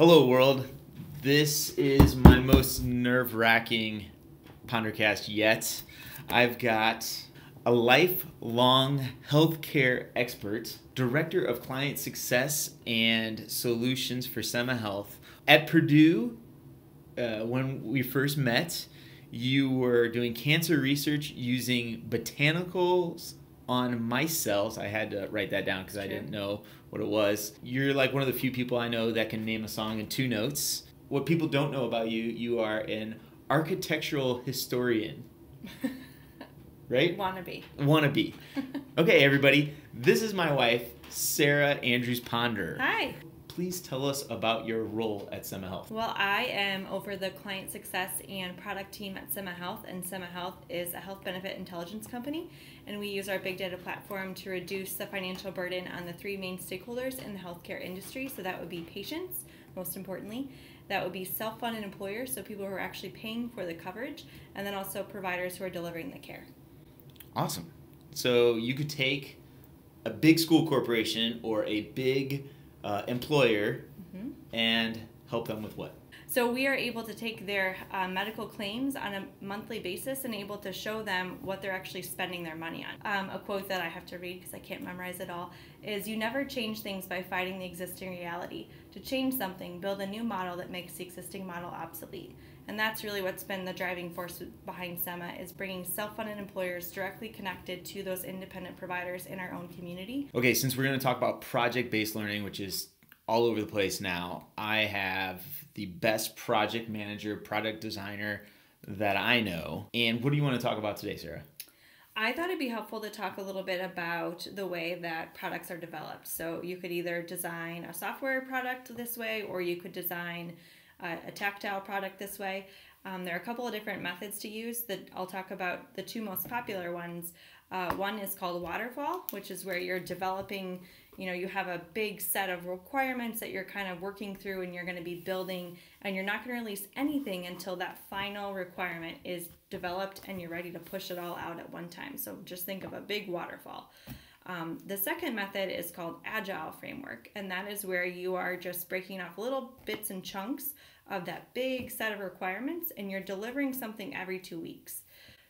Hello, world. This is my most nerve-wracking PonderCast yet. I've got a lifelong healthcare expert, director of client success and solutions for SEMMA Health. At Purdue, when we first met, you were doing cancer research using botanicals on mice cells. I had to write that down because I didn't know what it was. You're like one of the few people I know that can name a song in 2 notes. What people don't know about you, you are an architectural historian. Right? Wannabe. Okay, everybody. This is my wife, Sarah Andrews Ponder. Hi. Please tell us about your role at SEMMA Health. Well, I am over the client success and product team at SEMMA Health, and SEMMA Health is a health benefit intelligence company, and we use our big data platform to reduce the financial burden on the 3 main stakeholders in the healthcare industry. So that would be patients, most importantly. That would be self-funded employers, so people who are actually paying for the coverage, and then also providers who are delivering the care. Awesome. So you could take a big school corporation or a big employer and help them with what? So we are able to take their medical claims on a monthly basis and able to show them what they're actually spending their money on. A quote that I have to read because I can't memorize it all is, "You never change things by fighting the existing reality. To change something, build a new model that makes the existing model obsolete." And that's really what's been the driving force behind SEMMA, is bringing self-funded employers directly connected to those independent providers in our own community. Okay, since we're going to talk about project-based learning, which is all over the place now, I have the best project manager, product designer that I know. And what do you want to talk about today, Sarah? I thought it'd be helpful to talk a little bit about the way that products are developed. So you could either design a software product this way, or you could design a tactile product this way. There are a couple of different methods to use that I'll talk about. The 2 most popular ones. One is called waterfall, which is where you're developing, you have a big set of requirements that you're kind of working through and you're going to be building, and you're not going to release anything until that final requirement is developed and you're ready to push it all out at one time. So just think of a big waterfall. The second method is called Agile Framework, and that is where you are just breaking off little bits and chunks of that big set of requirements, and you're delivering something every 2 weeks.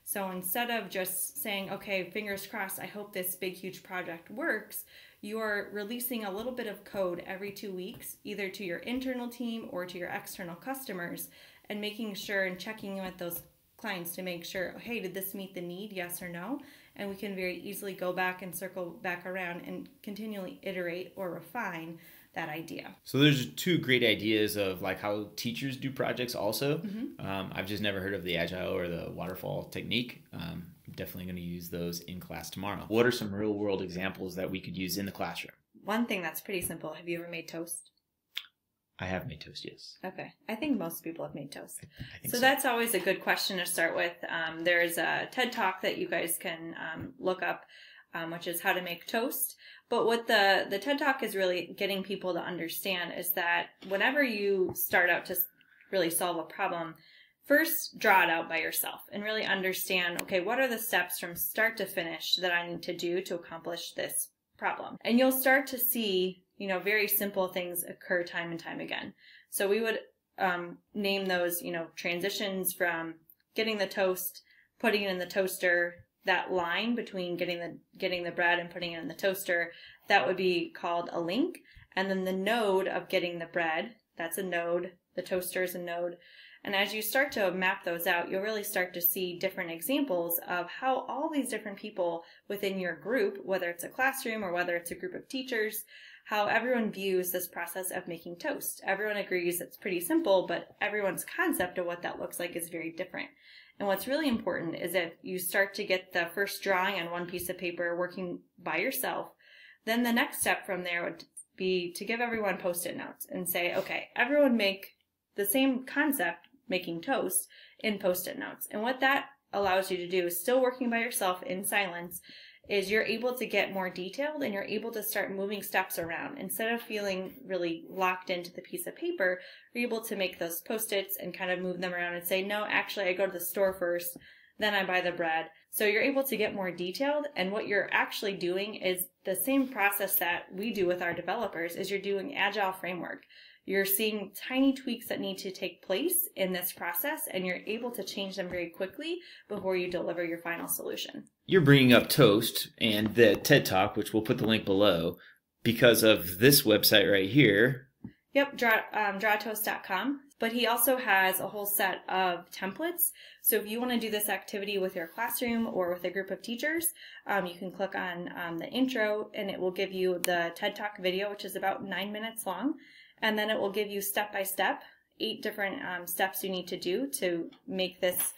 So instead of just saying, okay, fingers crossed, I hope this big, huge project works, you are releasing a little bit of code every 2 weeks, either to your internal team or to your external customers, and making sure and checking in with those clients to make sure, hey, did this meet the need, yes or no? And we can very easily go back and circle back around and continually iterate or refine that idea. So there's 2 great ideas of like how teachers do projects also. I've just never heard of the Agile or the waterfall technique. I'm definitely going to use those in class tomorrow. What are some real world examples that we could use in the classroom? One thing that's pretty simple. Have you ever made toast? I have made toast, yes. Okay. I think most people have made toast. I think so that's always a good question to start with. There's a TED Talk that you guys can look up, which is how to make toast. But what the TED Talk is really getting people to understand is that whenever you start out to really solve a problem, first draw it out by yourself and really understand, okay, what are the steps from start to finish that I need to do to accomplish this problem? And you'll start to see, very simple things occur time and time again. So we would name those, transitions from getting the toast, putting it in the toaster, that line between getting the bread and putting it in the toaster, that would be called a link. And then the node of getting the bread, that's a node. The toaster is a node. And as you start to map those out, you'll really start to see different examples of how all these different people within your group, whether it's a classroom or whether it's a group of teachers, how everyone views this process of making toast. Everyone agrees it's pretty simple, but everyone's concept of what that looks like is very different. And what's really important is if you start to get the first drawing on one piece of paper working by yourself, then the next step from there would be to give everyone Post-it notes and say, okay, everyone make the same concept, making toast, in Post-it notes. And what that allows you to do is, still working by yourself in silence, is you're able to get more detailed and you're able to start moving steps around. Instead of feeling really locked into the piece of paper, you're able to make those Post-its and kind of move them around and say, no, actually I go to the store first, then I buy the bread. So you're able to get more detailed, and what you're actually doing is the same process that we do with our developers. Is you're doing Agile Framework. you're seeing tiny tweaks that need to take place in this process, and you're able to change them very quickly before you deliver your final solution. You're bringing up Toast and the TED Talk, which we'll put the link below, because of this website right here. Yep, drawtoast.com. But he also has a whole set of templates. So if you want to do this activity with your classroom or with a group of teachers, you can click on the intro, and it will give you the TED Talk video, which is about 9 minutes long. And then it will give you step-by-step 8 different steps you need to do to make this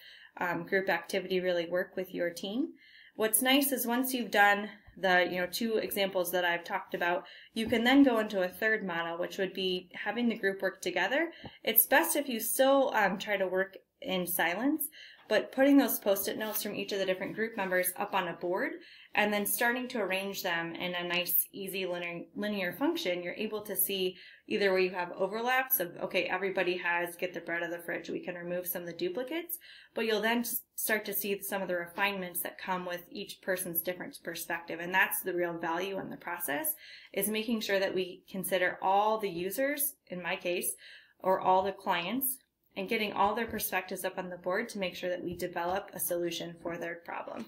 group activity really work with your team. What's nice is once you've done the 2 examples that I've talked about, you can then go into a third model, which would be having the group work together. It's best if you still try to work in silence, but putting those post-it notes from each of the different group members up on a board and then starting to arrange them in a nice, easy linear function, you're able to see either where you have overlaps of, okay, everybody has get the bread out of the fridge, we can remove some of the duplicates, but you'll then start to see some of the refinements that come with each person's different perspective. And that's the real value in the process, is making sure that we consider all the users, in my case, or all the clients, and getting all their perspectives up on the board to make sure that we develop a solution for their problem.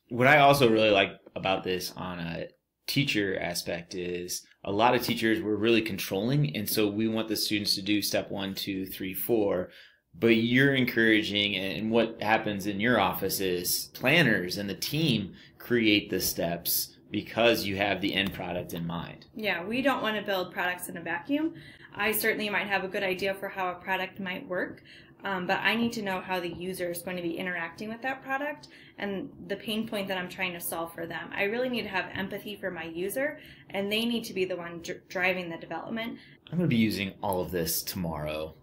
What I also really like about this on a teacher aspect is a lot of teachers were really controlling, and so we want the students to do step 1, 2, 3, 4. But you're encouraging, and what happens in your office is planners and the team create the steps because you have the end product in mind. Yeah, we don't want to build products in a vacuum. I certainly might have a good idea for how a product might work, but I need to know how the user is going to be interacting with that product and the pain point that I'm trying to solve for them. I really need to have empathy for my user, and they need to be the one driving the development. I'm going to be using all of this tomorrow.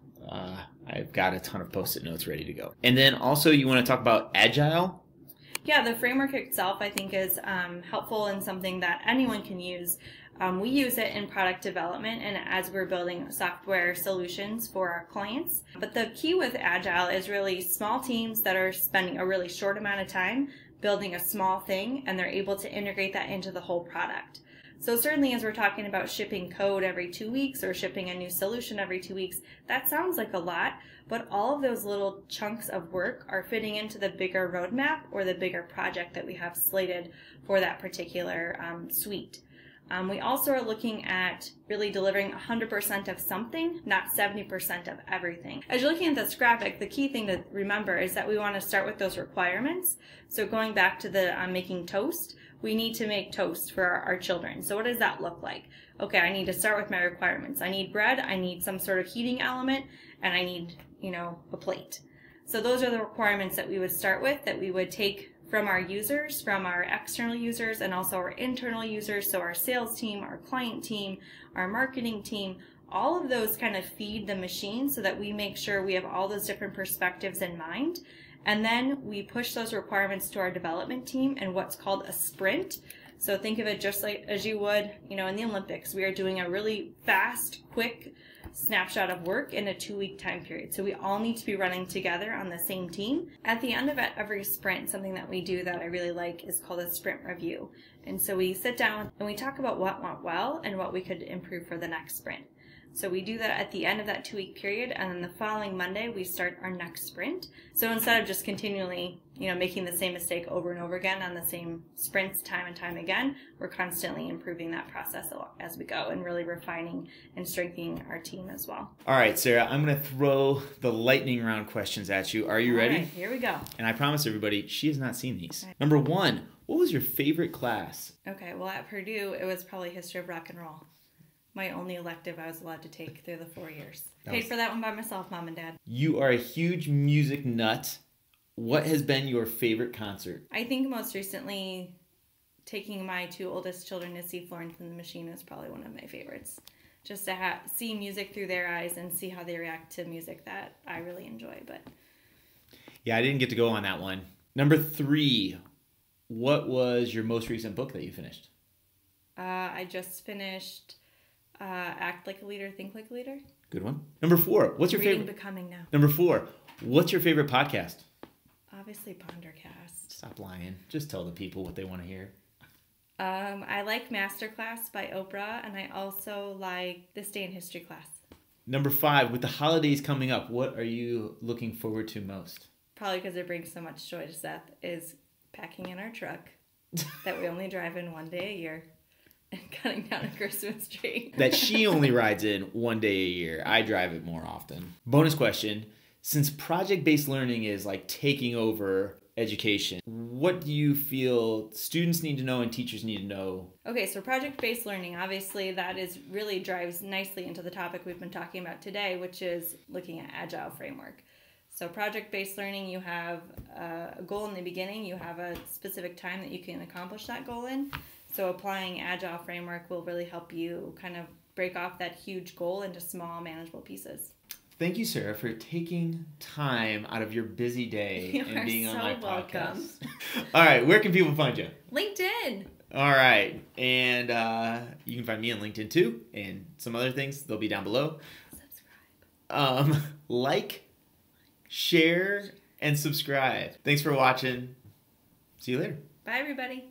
I've got a ton of post-it notes ready to go. And then also you want to talk about Agile? Yeah, the framework itself I think is helpful and something that anyone can use. We use it in product development and as we're building software solutions for our clients. But the key with Agile is really small teams that are spending a really short amount of time building a small thing, and they're able to integrate that into the whole product. So certainly as we're talking about shipping code every 2 weeks or shipping a new solution every 2 weeks, that sounds like a lot, but all of those little chunks of work are fitting into the bigger roadmap or the bigger project that we have slated for that particular suite. We also are looking at really delivering 100% of something, not 70% of everything. As you're looking at this graphic, the key thing to remember is that we want to start with those requirements. So going back to the making toast, we need to make toast for our children. So what does that look like? Okay, I need to start with my requirements. I need bread, I need some sort of heating element, and I need, a plate. So those are the requirements that we would start with, that we would take from our users, from our external users, and also our internal users, so our sales team, our client team, our marketing team, all of those kind of feed the machine so that we make sure we have all those different perspectives in mind. And then we push those requirements to our development team in what's called a sprint. So think of it just like as you would, in the Olympics. We are doing a really fast, quick snapshot of work in a 2-week time period. So we all need to be running together on the same team. At the end of every sprint, something that we do that I really like is called a sprint review. And so we sit down and we talk about what went well and what we could improve for the next sprint. So we do that at the end of that 2-week period, and then the following Monday we start our next sprint. So instead of just continually, making the same mistake over and over again on the same sprints time and time again, we're constantly improving that process as we go and really refining and strengthening our team as well. All right, Sarah, I'm going to throw the lightning round questions at you. Are you ready? All right, here we go. And I promise everybody, she has not seen these. Right. Number 1, what was your favorite class? Okay, well at Purdue, it was probably History of Rock and Roll. My only elective I was allowed to take through the 4 years. Paid for that one by myself, Mom and Dad. You are a huge music nut. What has been your favorite concert? I think most recently, taking my 2 oldest children to see Florence and the Machine was probably one of my favorites. Just to see music through their eyes and see how they react to music that I really enjoy. But yeah, I didn't get to go on that one. Number 3, what was your most recent book that you finished? I just finished Act Like a Leader, Think Like a Leader. Good one. Number 4, what's your favorite? Becoming now. Number 4, what's your favorite podcast? Obviously PonderCast. Stop lying. Just tell the people what they want to hear. I like Masterclass by Oprah, and I also like This Day in History Class. Number 5, with the holidays coming up, what are you looking forward to most? Probably because it brings so much joy to Seth, is packing in our truck that we only drive in one day a year and cutting down a Christmas tree. That she only rides in one day a year. I drive it more often. Bonus question. Since project-based learning is like taking over education, what do you feel students need to know and teachers need to know? Okay, so project-based learning, obviously that is really drives nicely into the topic we've been talking about today, which is looking at Agile Framework. So project-based learning, you have a goal in the beginning, you have a specific time that you can accomplish that goal in. So applying Agile Framework will really help you kind of break off that huge goal into small, manageable pieces. Thank you, Sarah, for taking time out of your busy day and being on my podcast. All right, where can people find you? LinkedIn. All right, and you can find me on LinkedIn too, and some other things. They'll be down below. Subscribe. Like, share, and subscribe. Thanks for watching. See you later. Bye, everybody.